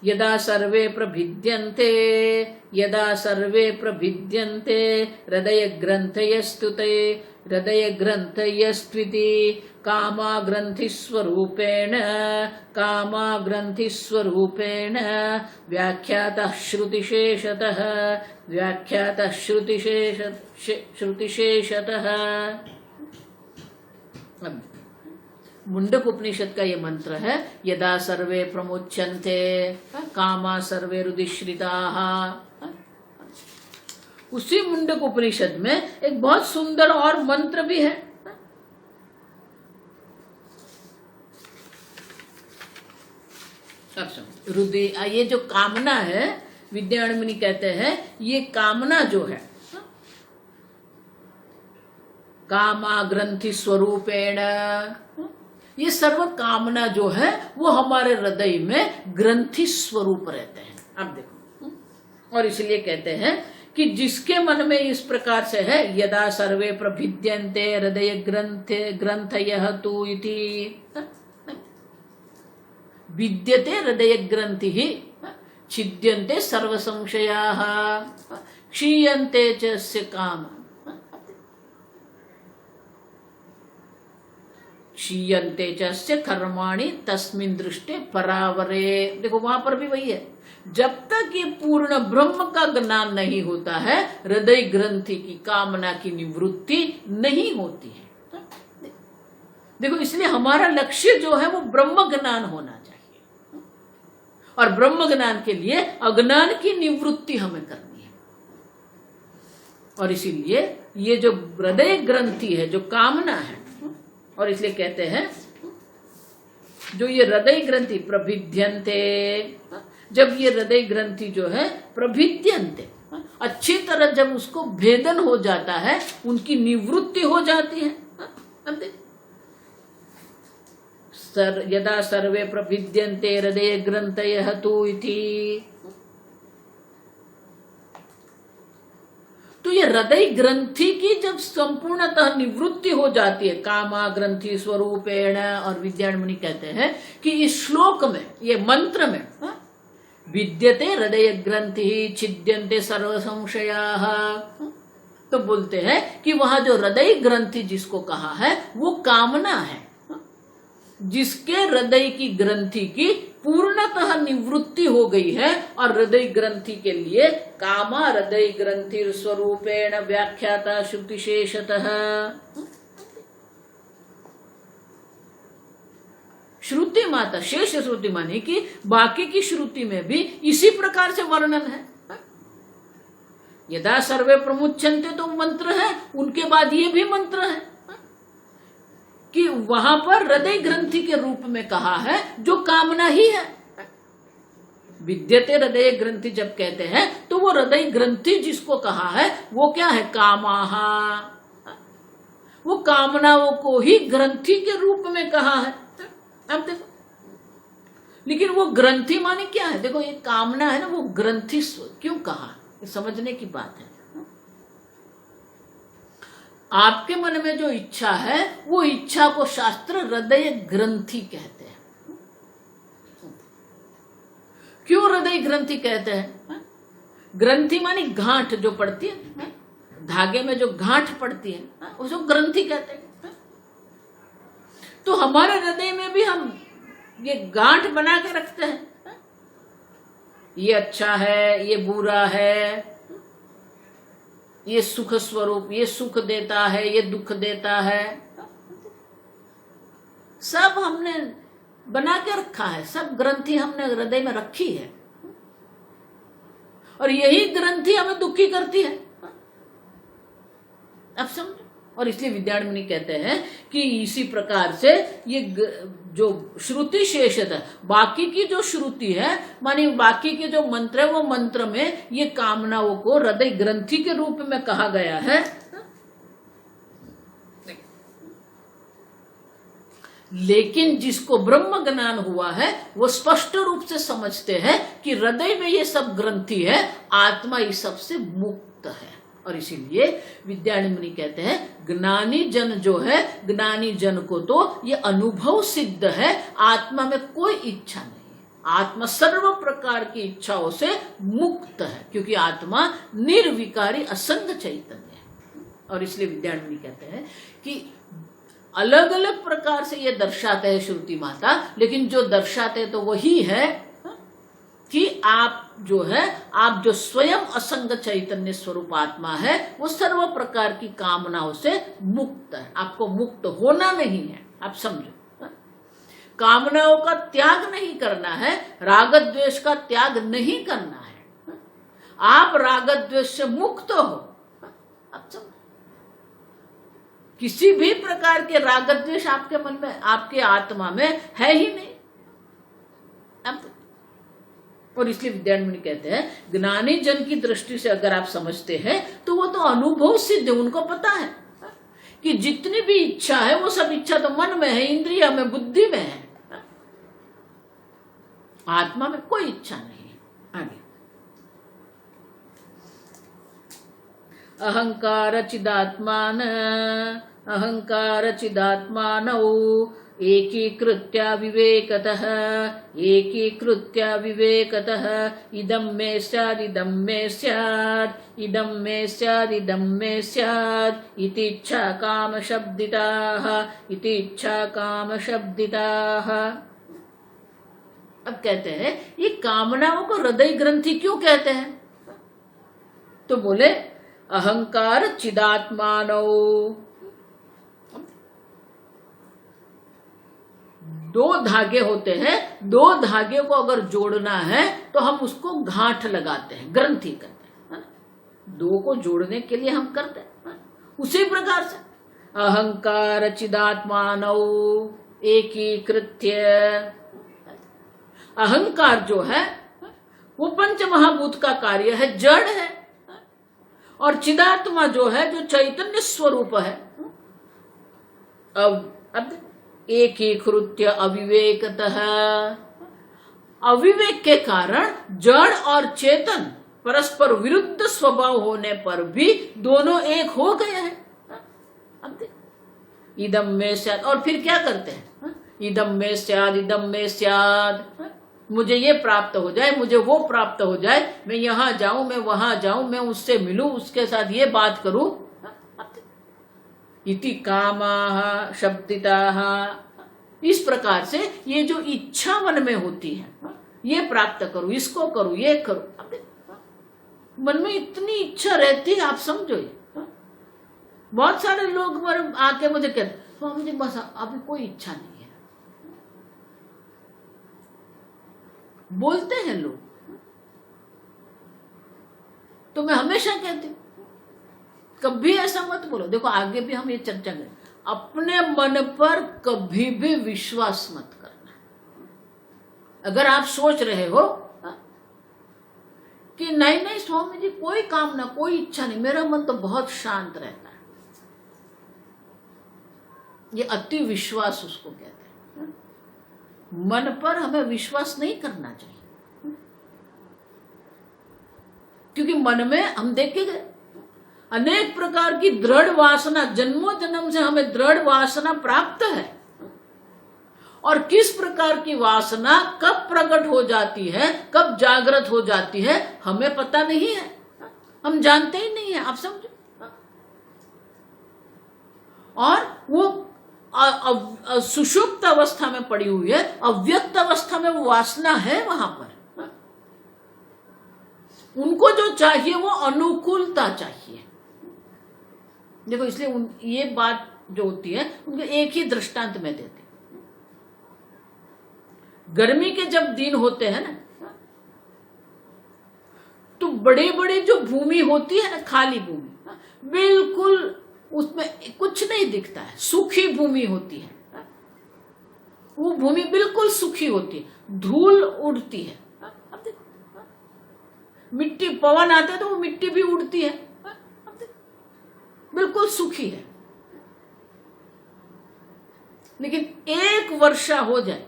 यदा सर्वे प्रभिद्यन्ते, यदा सर्वे प्रभिद्यन्ते हृदय ग्रंथयस्तुते हृदय ग्रंथयस्त्विति कामाग्रन्थिस्वरूपेण कामाग्रन्थिस्वरूपेण व्याख्यातः श्रुतिशेषतः। मुंडक उपनिषद का ये मंत्र है, यदा सर्वे प्रमुच्यन्ते कामा सर्वे रुदिश्रिताः। उसी मुंडक उपनिषद में एक बहुत सुंदर और मंत्र भी है। हृदय, ये जो कामना है, विद्यारण्य मुनि कहते हैं ये कामना जो है कामा ग्रंथि स्वरूपेण, ये सर्व कामना जो है वो हमारे हृदय में ग्रंथि स्वरूप रहते हैं। अब देखो, और इसलिए कहते हैं कि जिसके मन में इस प्रकार से है, यदा सर्वे प्रभिद्यन्ते हृदय ग्रंथयः तु इति विद्यते हृदय ग्रंथिः छिद्यन्ते सर्व संशयाः क्षीयन्ते च स्य काम क्षीयन्ते च स्य कर्माणि तस्मिन् दृष्टे परावरे। देखो वहां पर भी वही है, जब तक ये पूर्ण ब्रह्म का ज्ञान नहीं होता है, हृदय ग्रंथि की कामना की निवृत्ति नहीं होती है। देखो इसलिए हमारा लक्ष्य जो है वो ब्रह्म ज्ञान होना चाहिए, और ब्रह्म ज्ञान के लिए अज्ञान की निवृत्ति हमें करनी है। और इसीलिए ये जो हृदय ग्रंथि है, जो कामना है, और इसलिए कहते हैं जो ये हृदय ग्रंथि प्रभिद्यन्ते, जब ये हृदय ग्रंथि जो है प्रभिद्यन्ते, अच्छी तरह जब उसको भेदन हो जाता है, उनकी निवृत्ति हो जाती है। यदा सर्वे प्रभिद्यन्ते हृदय ग्रंथयः तु इति, तो ये हृदय ग्रंथि की जब संपूर्णतः निवृत्ति हो जाती है कामा ग्रंथि स्वरूपेण, और विद्यारण्य मुनि कहते हैं कि इस श्लोक में, ये मंत्र में विद्यते हृदय ग्रंथि छिद्यन्ते सर्व संशयाः, तो बोलते हैं कि वहां जो हृदय ग्रंथि जिसको कहा है वो कामना है, जिसके हृदय की ग्रंथि की पूर्णतः निवृत्ति हो गई है, और हृदय ग्रंथि के लिए कामा हृदय ग्रंथि स्वरूपेण व्याख्याता श्रुतिशेषतः। श्रुति माता, शेष श्रुति माने कि बाकी की श्रुति में भी इसी प्रकार से वर्णन है। यदा सर्वे प्रमुच्यन्ते तो मंत्र है, उनके बाद ये भी मंत्र है कि वहां पर हृदय ग्रंथि के रूप में कहा है जो कामना ही है। विद्यते हृदय ग्रंथि जब कहते हैं तो वो हृदय ग्रंथि जिसको कहा है वो क्या है, कामाहा, वो कामनाओं को ही ग्रंथि के रूप में कहा है। अब देखो, लेकिन वो ग्रंथि माने क्या है, देखो ये कामना है ना, वो ग्रंथि क्यों कहा, ये समझने की बात है। आपके मन में जो इच्छा है वो इच्छा को शास्त्र हृदय ग्रंथि कहते हैं। क्यों हृदय ग्रंथि कहते हैं? ग्रंथि मानी गांठ जो पड़ती है, धागे में जो गांठ पड़ती है उसको ग्रंथि कहते हैं। तो हमारे हृदय में भी हम ये गांठ बना के रखते हैं, ये अच्छा है, ये बुरा है, ये सुख स्वरूप, ये सुख देता है, ये दुख देता है, सब हमने बना के रखा है, सब ग्रंथि हमने हृदय में रखी है, और यही ग्रंथि हमें दुखी करती है। अब समझो, और इसलिए विद्यारण्य मुनि कहते हैं कि इसी प्रकार से ये जो श्रुति शेषत है, बाकी की जो श्रुति है मानी बाकी के जो मंत्र है, वो मंत्र में ये कामनाओं को हृदय ग्रंथि के रूप में कहा गया है। लेकिन जिसको ब्रह्म ज्ञान हुआ है वो स्पष्ट रूप से समझते हैं कि हृदय में ये सब ग्रंथि है, आत्मा इस सब से मुक्त है। और इसीलिए विद्यारण्य मुनि कहते हैं ज्ञानी जन जो है, ज्ञानी जन को तो ये अनुभव सिद्ध है, आत्मा में कोई इच्छा नहीं है, आत्मा सर्व प्रकार की इच्छाओं से मुक्त है, क्योंकि आत्मा निर्विकारी असंग चैतन्य है। और इसलिए विद्यारण्य कहते हैं कि अलग अलग प्रकार से ये दर्शाते हैं श्रुति माता, लेकिन जो दर्शाते तो वही है कि आप जो स्वयं असंग चैतन्य स्वरूप आत्मा है, वो सर्व प्रकार की कामनाओं से मुक्त है। आपको मुक्त होना नहीं है, आप समझो। कामनाओं का त्याग नहीं करना है, राग द्वेष का त्याग नहीं करना है। आप राग द्वेष से मुक्त हो, आप समझो। किसी भी प्रकार के राग द्वेष आपके मन में, आपके आत्मा में है ही नहीं। और इसलिए विद्यारण्य कहते हैं ज्ञानी जन की दृष्टि से अगर आप समझते हैं तो वो तो अनुभव सिद्ध है, उनको पता है कि जितनी भी इच्छा है वो सब इच्छा तो मन में है, इंद्रिय में, बुद्धि में है, आत्मा में कोई इच्छा नहीं है। आगे अहंकार चिदात्मानौ एकीकृत्य विवेकतः इदं मे स्यात् इदं मे स्यात् इदं मे स्यात् इदं मे स्यात् इति इच्छा कामशब्दिताः। अब कहते हैं ये कामनाओं को हृदय ग्रंथि क्यों कहते हैं? तो बोले अहंकार चिदात्मानौ, दो धागे होते हैं, दो धागे को अगर जोड़ना है तो हम उसको गांठ लगाते हैं, ग्रंथि करते हैं, दो को जोड़ने के लिए हम करते हैं। उसी प्रकार से अहंकार चिदात्मानौ एकीकृत्य, अहंकार जो है वो पंच महाभूत का कार्य है, जड़ है, और चिदात्मा जो है जो चैतन्य स्वरूप है। अब एकीकृत्य अविवेकतः, अविवेक के कारण जड़ और चेतन परस्पर विरुद्ध स्वभाव होने पर भी दोनों एक हो गए हैं। इदम में स्यात्, और फिर क्या करते हैं? इदम में स्यात् इदम में स्यात्, मुझे ये प्राप्त हो जाए, मुझे वो प्राप्त हो जाए, मैं यहाँ जाऊं, मैं वहां जाऊं, मैं उससे मिलूं, उसके साथ ये बात करूं। इति कामाः शब्दिताः, इस प्रकार से ये जो इच्छा मन में होती है, ये प्राप्त करूं, इसको करूं, ये करूं, मन में इतनी इच्छा रहती है, आप समझो। बहुत सारे लोग आके मुझे कहते तो मुझे बस अभी कोई इच्छा नहीं है, बोलते हैं लोग। तो मैं हमेशा कहती हूं कभी ऐसा मत बोलो। देखो आगे भी हम ये चर्चा करें, अपने मन पर कभी भी विश्वास मत करना। अगर आप सोच रहे हो कि नहीं नहीं स्वामी जी कोई कामना, कोई इच्छा नहीं, मेरा मन तो बहुत शांत रहता है, ये अति विश्वास उसको कहते हैं। मन पर हमें विश्वास नहीं करना चाहिए, क्योंकि मन में हम देखेंगे अनेक प्रकार की दृढ़ वासना, जन्मों जन्म से हमें दृढ़ वासना प्राप्त है, और किस प्रकार की वासना कब प्रकट हो जाती है, कब जागृत हो जाती है, हमें पता नहीं है, हम जानते ही नहीं है, आप समझो। और वो सुषुप्त अवस्था में पड़ी हुई है, अव्यक्त अवस्था में वो वासना है वहां पर। उनको जो चाहिए वो अनुकूलता चाहिए। देखो इसलिए ये बात जो होती है उनको एक ही दृष्टांत में देते। गर्मी के जब दिन होते हैं ना, तो बड़े बड़े जो भूमि होती है ना, खाली भूमि, बिल्कुल उसमें कुछ नहीं दिखता है, सूखी भूमि होती है, वो भूमि बिल्कुल सूखी होती है, धूल उड़ती है, मिट्टी, पवन आते है तो वो मिट्टी भी उड़ती है, बिल्कुल सूखी है। लेकिन एक वर्षा हो जाए,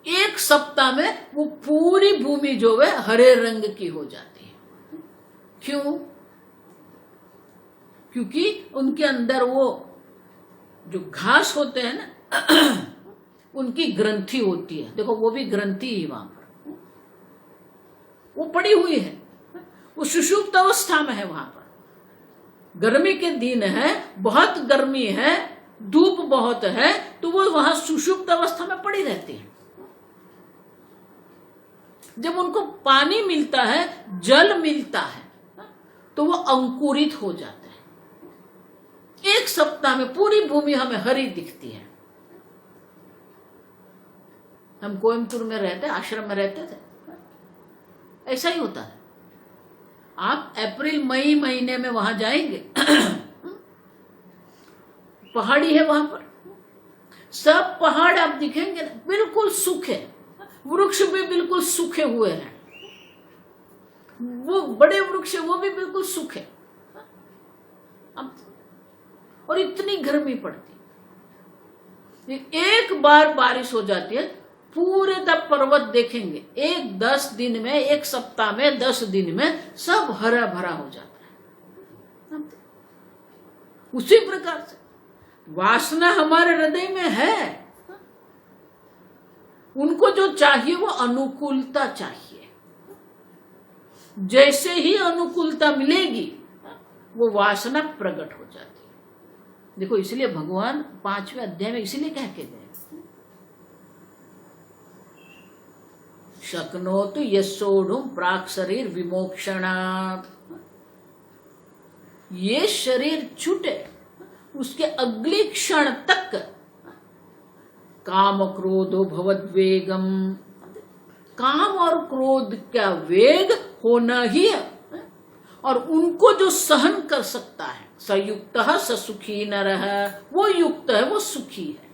एक सप्ताह में वो पूरी भूमि जो है हरे रंग की हो जाती है। क्यों? क्योंकि उनके अंदर वो जो घास होते हैं ना, उनकी ग्रंथि होती है। देखो वो भी ग्रंथि ही वहां पर वो पड़ी हुई है, वो सुषुप्त अवस्था में है। वहां पर गर्मी के दिन है, बहुत गर्मी है, धूप बहुत है, तो वो वहां सुषुप्त अवस्था में पड़ी रहती है। जब उनको पानी मिलता है, जल मिलता है, तो वो अंकुरित हो जाते हैं। 1 सप्ताह में पूरी भूमि हमें हरी दिखती है। हम कोयम्बतूर में रहते, आश्रम में रहते थे, ऐसा ही होता है। आप अप्रैल मई महीने में वहां जाएंगे, पहाड़ी है वहां पर, सब पहाड़ आप दिखेंगे बिल्कुल सूखे, वृक्ष भी बिल्कुल सूखे हुए हैं, वो बड़े वृक्ष वो भी बिल्कुल सूखे, और इतनी गर्मी पड़ती। एक बार बारिश हो जाती है, पूरे तब पर्वत देखेंगे, 10 दिन में, 1 सप्ताह में, 10 दिन में सब हरा भरा हो जाता है। उसी प्रकार से वासना हमारे हृदय में है। उनको जो चाहिए वो अनुकूलता चाहिए। जैसे ही अनुकूलता मिलेगी वो वासना प्रकट हो जाती है। देखो, इसलिए भगवान 5वें अध्याय में इसीलिए कह के गए, शक्नोतु यस्सोढुम प्राक् शरीर विमोक्षणात्। ये शरीर छूटे उसके अगले क्षण तक काम क्रोधो भवद्वेगम, काम और क्रोध का वेग होना ही है। और उनको जो सहन कर सकता है, सयुक्तः स सुखी नरः, वो युक्त है, वो सुखी है।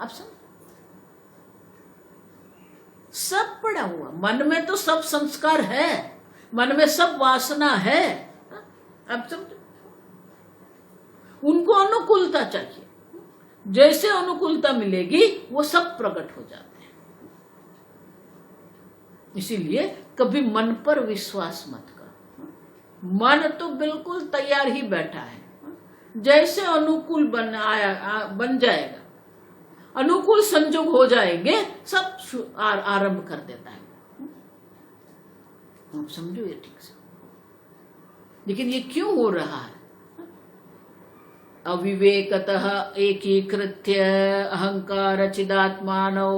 आप समझ, सब पड़ा हुआ मन में, तो सब संस्कार है, मन में सब वासना है। अब समझो, उनको अनुकूलता चाहिए। जैसे अनुकूलता मिलेगी वो सब प्रकट हो जाते हैं। इसीलिए कभी मन पर विश्वास मत करो। मन तो बिल्कुल तैयार ही बैठा है, जैसे अनुकूल बन जाएगा, अनुकूल संजोग हो जाएंगे, सब आरंभ कर देता है। आप समझो ये ठीक से। लेकिन ये क्यों हो रहा है? अविवेकतः एकीकृत्य अहंकार चिदात्मानौ।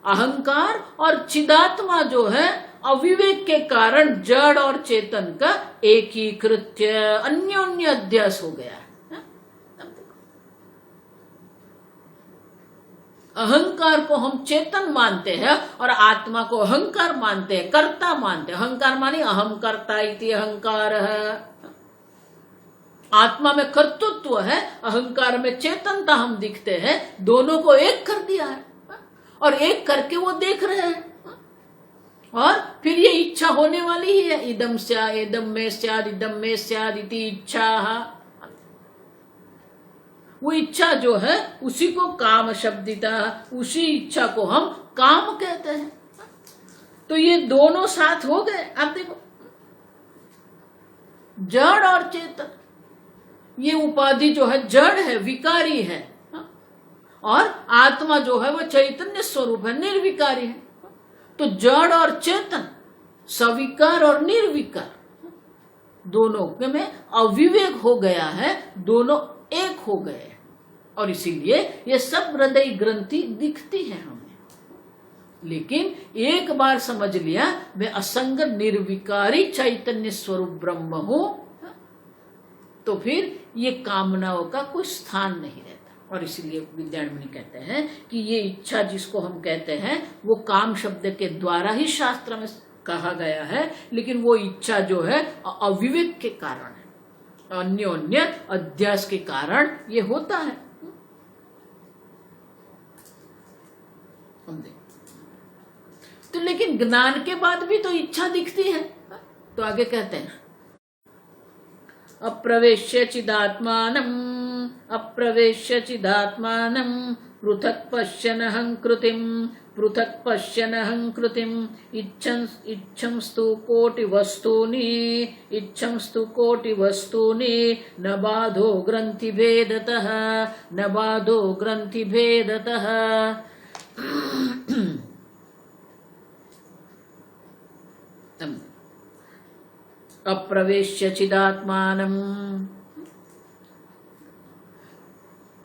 अहंकार और चिदात्मा जो है, अविवेक के कारण जड़ और चेतन का एकीकृत्य, अन्योन्य अध्यास हो गया है। अहंकार को हम चेतन मानते हैं और आत्मा को अहंकार मानते हैं, कर्ता मानते हैं। अहंकार माने अहम कर्ता इति अहंकार है। आत्मा में कर्तृत्व है, अहंकार में चेतनता हम दिखते हैं। दोनों को एक कर दिया है और एक करके वो देख रहे हैं। और फिर ये इच्छा होने वाली ही है, इदम स्यात्, इदम में स्यात्, इदम में स्यात् इति इच्छा। वो इच्छा जो है उसी को काम शब्दिता, उसी इच्छा को हम काम कहते हैं। तो ये दोनों साथ हो गए। आप देखो, जड़ और चेतन, ये उपाधि जो है जड़ है, विकारी है, और आत्मा जो है वो चैतन्य स्वरूप है, निर्विकारी है। तो जड़ और चेतन, सविकार और निर्विकार, दोनों में अविवेक हो गया है, दोनों एक हो गए। और इसीलिए ये सब हृदय ग्रंथि दिखती है हमें। लेकिन एक बार समझ लिया मैं असंग निर्विकारी चैतन्य स्वरूप ब्रह्म हूं, तो फिर ये कामनाओं का कोई स्थान नहीं रहता। और इसीलिए विद्यारण्य कहते हैं कि ये इच्छा जिसको हम कहते हैं वो काम शब्द के द्वारा ही शास्त्र में कहा गया है, लेकिन वो इच्छा जो है अविवेक के कारण है, अन्योन्य अध्यास के कारण ये होता है। तो लेकिन ज्ञान के बाद भी तो इच्छा दिखती है। तो आगे कहते हैं अप्रवेश्य चिदात्मानम्, अप्रवेश्य चिदात्मानम् पृथक् पश्यन् कृतिम्, पृथक् पश्यन् कृतिम् इच्छंस्तु कोटि वस्तूनि, इच्छंस्तु कोटि वस्तूनि न बाधो ग्रंथि भेदतः, न बाधो ग्रंथि भेदतः। अप्रवेश्य चिदात्मानम,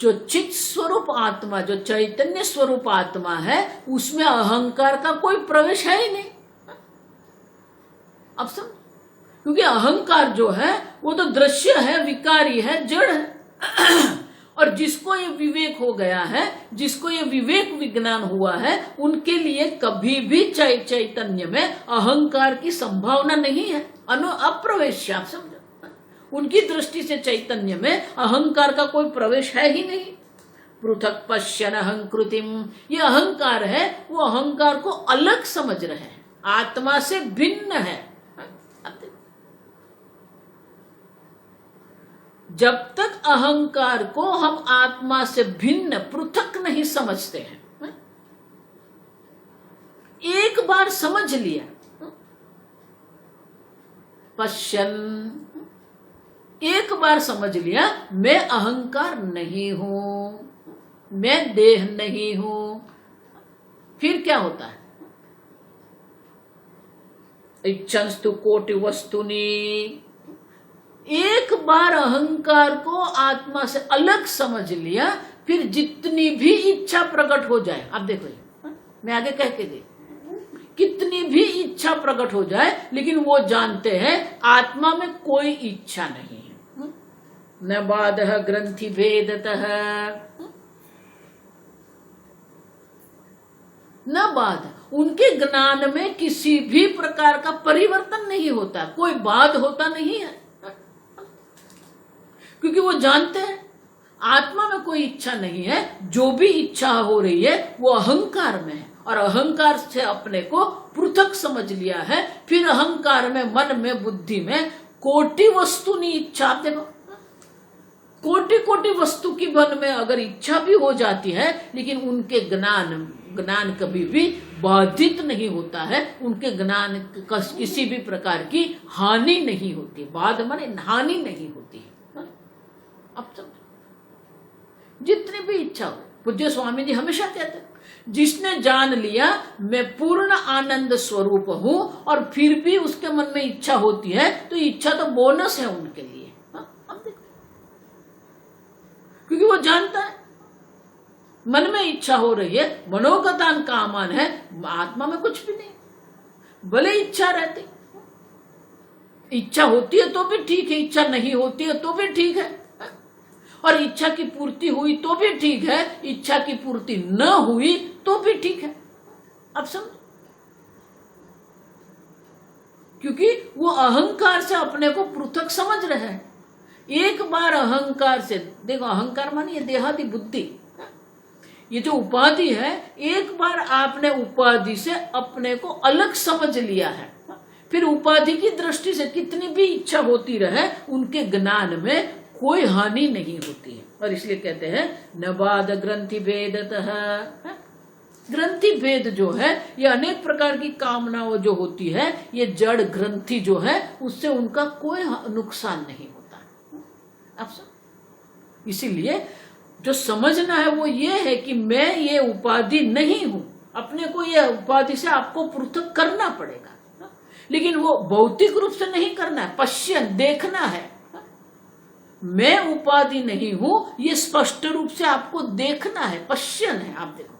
जो चित स्वरूप आत्मा, जो चैतन्य स्वरूप आत्मा है, उसमें अहंकार का कोई प्रवेश है ही नहीं। अब समझ, क्योंकि अहंकार जो है वो तो दृश्य है, विकारी है, जड़ है। और जिसको ये विवेक हो गया है, जिसको ये विवेक विज्ञान हुआ है, उनके लिए कभी भी चैतन्य में अहंकार की संभावना नहीं है। अप्रवेश, आप समझो, उनकी दृष्टि से चैतन्य में अहंकार का कोई प्रवेश है ही नहीं। पृथक पश्यन अहंकृतिम, ये अहंकार है, वो अहंकार को अलग समझ रहे हैं, आत्मा से भिन्न है। जब तक अहंकार को हम आत्मा से भिन्न पृथक नहीं समझते हैं, एक बार समझ लिया, पश्यन, एक बार समझ लिया मैं अहंकार नहीं हूं, मैं देह नहीं हूं, फिर क्या होता है? इच्छंस्तु कोटि वस्तुनि, एक बार अहंकार को आत्मा से अलग समझ लिया, फिर जितनी भी इच्छा प्रकट हो जाए, अब देखो मैं आगे कह के गई, कितनी भी इच्छा प्रकट हो जाए, लेकिन वो जानते हैं आत्मा में कोई इच्छा नहीं है। न बाधः ग्रंथि भेदतः, न बाध, उनके ज्ञान में किसी भी प्रकार का परिवर्तन नहीं होता, कोई बाध होता नहीं है, क्योंकि वो जानते हैं आत्मा में कोई इच्छा नहीं है। जो भी इच्छा हो रही है वो अहंकार में है, और अहंकार से अपने को पृथक समझ लिया है। फिर अहंकार में, मन में, बुद्धि में कोटि वस्तु नहीं इच्छा, देखो कोटि कोटि वस्तु की मन में अगर इच्छा भी हो जाती है, लेकिन उनके ज्ञान कभी भी बाधित नहीं होता है, उनके ज्ञान किसी भी प्रकार की हानि नहीं होती, बाध माने हानि नहीं होती है। अब समझो, जितनी भी इच्छा हो, पूज्य स्वामी जी हमेशा कहते हैं, जिसने जान लिया मैं पूर्ण आनंद स्वरूप हूं, और फिर भी उसके मन में इच्छा होती है, तो इच्छा तो बोनस है उनके लिए। अब देखो, क्योंकि वो जानता है मन में इच्छा हो रही है, मनोगतान कामान है, आत्मा में कुछ भी नहीं, भले इच्छा रहती, इच्छा होती है तो भी ठीक है, इच्छा नहीं होती है तो भी ठीक है, और इच्छा की पूर्ति हुई तो भी ठीक है, इच्छा की पूर्ति न हुई तो भी ठीक है। अब समझ, क्योंकि वो अहंकार से अपने को पृथक समझ रहे हैं। एक बार अहंकार से, देखो अहंकार मानिए देहादि बुद्धि, ये जो उपाधि है, एक बार आपने उपाधि से अपने को अलग समझ लिया है, फिर उपाधि की दृष्टि से कितनी भी इच्छा होती रहे, उनके ज्ञान में कोई हानि नहीं होती है। और इसलिए कहते हैं न बाध ग्रंथि भेदतः, ग्रंथि भेद जो है, ये अनेक प्रकार की कामनाओं जो होती है, ये जड़ ग्रंथि जो है, उससे उनका कोई नुकसान नहीं होता। अब इसीलिए जो समझना है वो ये है कि मैं ये उपाधि नहीं हूं, अपने को ये उपाधि से आपको पृथक करना पड़ेगा, लेकिन वो भौतिक रूप से नहीं करना है, पश्यन, देखना है। मैं उपाधि नहीं हूं, ये स्पष्ट रूप से आपको देखना है, पश्यन है। आप देखो,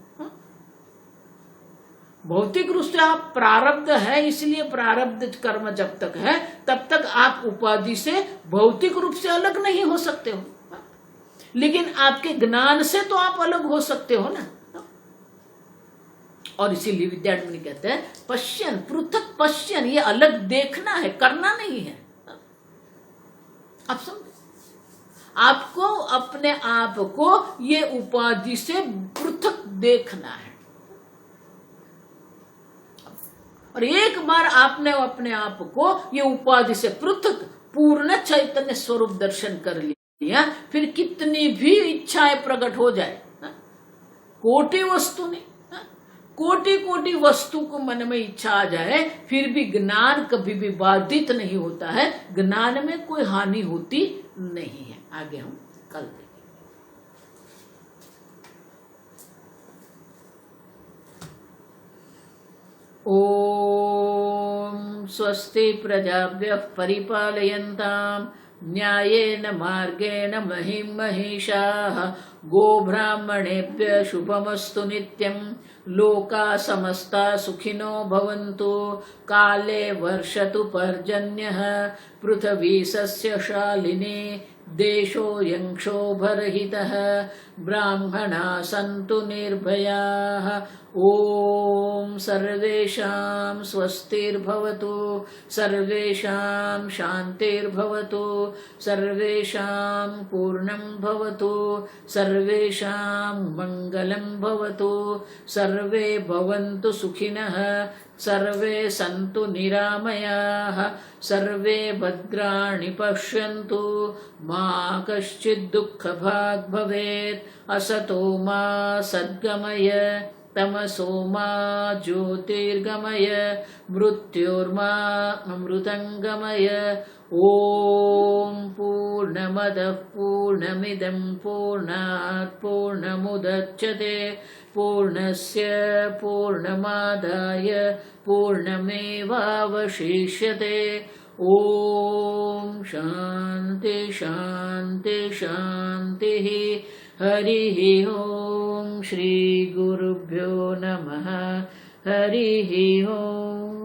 भौतिक रूप से आप प्रारब्ध है, इसलिए प्रारब्ध कर्म जब तक है तब तक आप उपाधि से भौतिक रूप से अलग नहीं हो सकते हो, लेकिन आपके ज्ञान से तो आप अलग हो सकते हो ना। और इसीलिए विद्यार्थी कहते हैं पश्यन, पृथक पश्यन, ये अलग देखना है, करना नहीं है। आप समझ, आपको अपने आप को ये उपाधि से पृथक देखना है, और एक बार आपने अपने आप को ये उपाधि से पृथक पूर्ण चैतन्य स्वरूप दर्शन कर लिया, फिर कितनी भी इच्छाएं प्रकट हो जाए, कोटि वस्तु नहीं, कोटि कोटि वस्तु को मन में इच्छा आ जाए, फिर भी ज्ञान कभी भी बाधित नहीं होता है, ज्ञान में कोई हानि होती नहीं है। आगे हम कल देखेंगे। ओम स्वस्ति प्रजाभ्यः परिपालयन्ताम् न्यायेन मार्गेण महिं महिषाः गोब्राह्मणेभ्यः शुभमस्तु नित्यम् लोकाः समस्ताः सुखिनो भवन्तु काले वर्षतु पर्जन्यः पृथिवी सस्यशालिनी देशोऽयं क्षोभरहितः ब्राह्मणाः सन्तु निर्भयाः ॐ सर्वेषां स्वस्तिर्भवतु सर्वेषां शान्तिर्भवतु सर्वेषां पूर्णं भवतु सर्वेषां मङ्गलं भवतु सर्वे भवन्तु सुखिनः सर्वे सन्तु निरामयाः सर्वे भद्राणि पश्यन्तु मा कश्चित् दुःखभाग् भवेत् असतो मा सद्गमय तमसो मा ज्योतिर्गमय मृत्योर्मा अमृतङ्गमय ॐ पूर्णमदः पूर्णमिदं पूर्णात् पूर्णमुदच्यते पूर्णस्य पूर्णमादाय पूर्णमेवावशिष्यते ॐ शान्ति शान्ति शान्तिः हरिः ॐ श्रीगुरुभ्यो नमः हरिः ॐ।